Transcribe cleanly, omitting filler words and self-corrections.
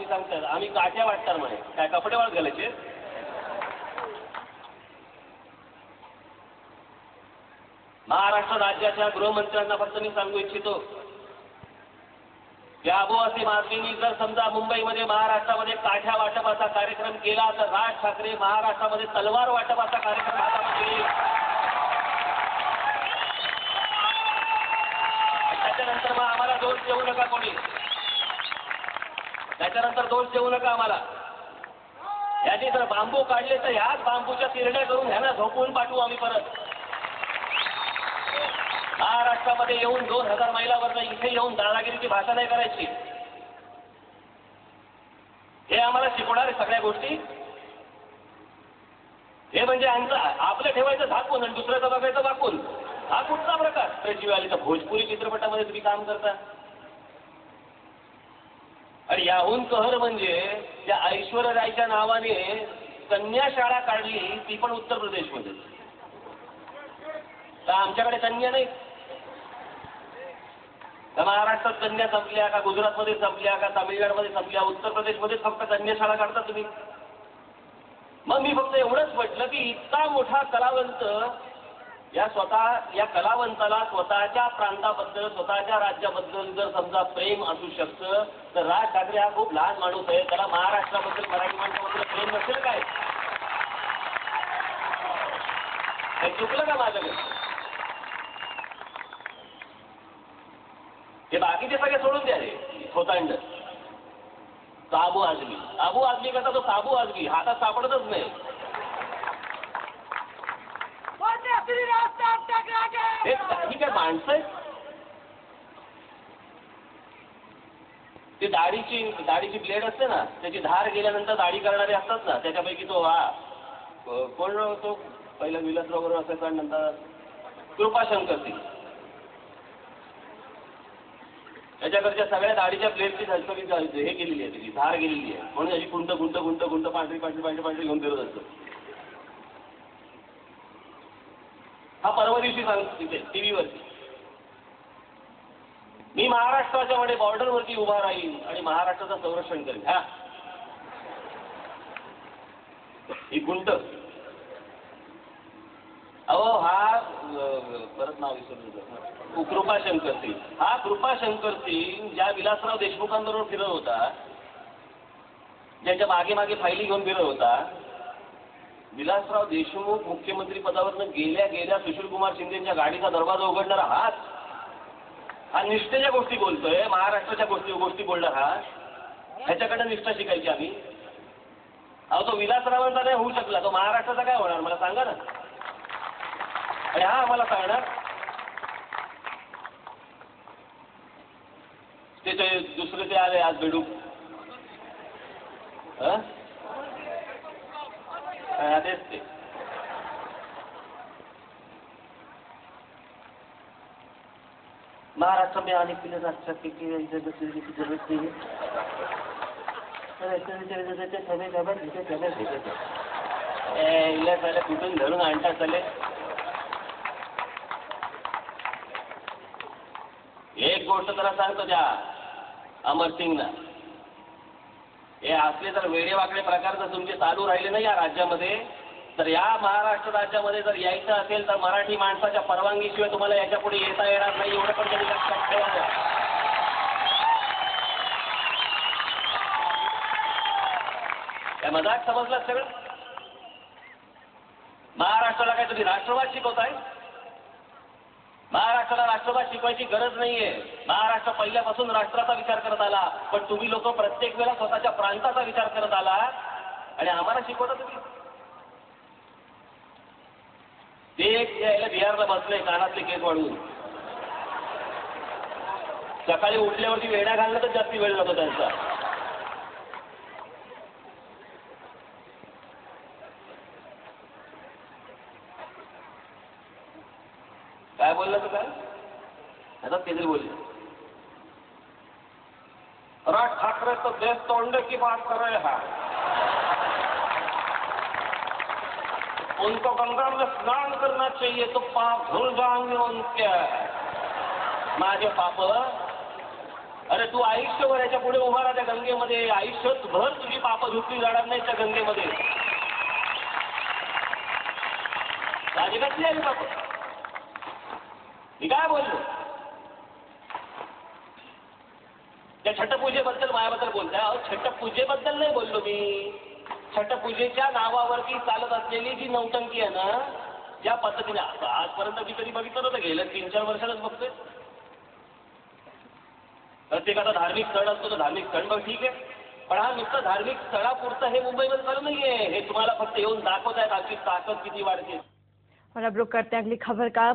बातमी सांगतात आम्ही काठ्या वाटणार म्हणे. काय कपडे वाळत घालायचे? महाराष्ट्र राज्याच्या गृहमंत्र्यांना फक्त मी सांगू इच्छितो की आबोआसी मार्गींनी जर समजा मुंबईमध्ये महाराष्ट्रामध्ये काठ्या वाटपाचा कार्यक्रम केला तर राज ठाकरे महाराष्ट्रामध्ये तलवार वाटपाचा कार्यक्रम हातामध्ये घेईल. त्याच्यानंतर मग आम्हाला दोष देऊ नका कोणी. त्याच्यानंतर दोष देऊ नका आम्हाला. याची जर बांबू काढले तर ह्याच बांबूच्या तिरड्या करून ह्यांना झोपवून पाठवू आम्ही परत. महाराष्ट्रामध्ये येऊन 2000 मैलावरनं इथे येऊन दादागिरीची भाषा नाही करायची. हे आम्हाला शिकवणार आहे सगळ्या गोष्टी. हे म्हणजे आपलं ठेवायचं झाकून आणि दुसऱ्याचं बघायचं वाकून. हा कुठचा प्रकार? प्रेजीवाली तर भोजपुरी चित्रपटामध्ये तुम्ही काम करता. आणि याहून कहर म्हणजे त्या ऐश्वर्या रायच्या नावाने कन्या शाळा काढली, ती पण उत्तर प्रदेशमध्ये. तर आमच्याकडे कन्या नाही. तर महाराष्ट्रात कन्या संपल्या का, गुजरातमध्ये संपल्या का, तामिळनाडूमध्ये संपल्या, उत्तर प्रदेशमध्ये फक्त कन्या शाळा काढता तुम्ही. मग मी फक्त एवढंच म्हटलं की इतका मोठा कलावंत या कलावंताला स्वतःच्या प्रांताबद्दल स्वतःच्या राज्याबद्दल जर समजा प्रेम असू शकतं तर राज ठाकरे हा खूप लहान माणूस आहे. त्याला महाराष्ट्राबद्दल मराठी माणसाबद्दल प्रेम नसेल काय? चुकलं का माझं? हे बाकीचे सगळे सोडून द्या रे होतांड. साबू आजमी कसा तो साबू आजमी हातात सापडतच नाही. ही काय माणसं आहेत? ती दाढीची ब्लेड असते ना, त्याची धार गेल्यानंतर दाढी करणारे असतात ना, त्याच्यापैकी तो कोण तो पहिला विलासराव बरोबर असायचा, नंतर कृपाशंकर सिंग. त्याच्याकडच्या सगळ्या दाढीच्या ब्लेडची हे केलेली आहे, त्याची धार गेलेली आहे, म्हणून अशी गुंट पांढरी घेऊन फिरत असतो. हा परवा दिवशी सांगतो तिथे टीव्हीवरती, मी महाराष्ट्राच्या मध्ये बॉर्डरवरती उभा राहील आणि महाराष्ट्राचं संरक्षण करेन. हा ही गुंट. अहो हा परत नाव विसरलो, कृपाशंकर सिंग. हा कृपाशंकर सिंग ज्या विलासराव देशमुखांबरोबर फिरत होता, ज्यांच्या मागे फायली घेऊन फिरत होता, विलासराव देशमुख मुख्यमंत्री पदावरनं गेल्या सुशीलकुमार शिंदेच्या गाडीचा दरवाजा उघडणारा हा निष्ठेच्या गोष्टी बोलतोय, महाराष्ट्राच्या गोष्टी बोलणार हा. ह्याच्याकडे निष्ठा शिकायची आम्ही. अहो तो विलासरावांचा नाही होऊ शकला, तो महाराष्ट्राचा काय होणार मला सांगा ना. आणि हा आम्हाला सांगणार ते दुसरे ते आले आज बेडूक. तेच ते महाराष्ट्र में आने के लिए राष्ट्र की जरूरत नहीं है. कुठून धरून आणता चालेल. एक गोष्ट त्याला सांगतो त्या अमरसिंगना, हे असले जर वेडेवाकडे प्रकार जर तुमचे चालू राहिले ना या राज्यामध्ये, तर या महाराष्ट्र राज्यामध्ये जर यायचं असेल तर मराठी माणसाच्या परवानगीशिवाय तुम्हाला याच्या पुढे येता येणार नाही. एवढं पण त्यांनी लक्षात ठेवावं. काय मजाक समजला सगळं? महाराष्ट्राला काय तुम्ही राष्ट्रवाद शिकवताय? महाराष्ट्राला राष्ट्रवाद शिकवायची गरज नाहीये. महाराष्ट्र पहिल्यापासून राष्ट्राचा विचार करत आला, पण तुम्ही लोक प्रत्येक वेळा स्वतःच्या प्रांताचा विचार करत आला आणि आम्हाला शिकवता तुम्ही. ते यायला बिहारला बसलंय कानातले केस वाढवून. सकाळी उठल्यावरती वेड्या घालणं तर जास्ती वेळ जातो त्यांचा. काय बोलला तू? काय आता केंद्रीय बोलले, राज ठाकरे तो देश तोड़ने की बात कर रहे हैं, उनको गंगा में स्नान करना चाहिए तो पाप धुल जाएंगे उनके. माझे पाप अरे तू आयुष्यभर याच्या पुढे उभा राहा त्या गंगेमध्ये, आयुष्यभर तुझी पाप धुतली जाणार नाही त्या गंगेमध्ये. माझी कसली आली बाप, मी काय बोललो? त्या छटपूजेबद्दल माझ्याबद्दल बोलताय? अहो छटपूजेबद्दल नाही बोललो मी. छटपूजेच्या नावावरती चालत असलेली जी नौटंकी आहे ना, ज्या पद्धतीने आजपर्यंत मी कधी बघितलं नव्हतं, गेल्या 3-4 वर्षातच बघतोय. प्रत्येकाचा धार्मिक स्थळ असतो तर धार्मिक स्थळ बघ ठीक आहे, पण हा नुसतं धार्मिक स्थळापुरतं हे मुंबईमध्ये चालू नाहीये. हे तुम्हाला फक्त येऊन दाखवत आहेत आजची ताकद किती वाढते. और अब रुक करते हैं अगली खबर का।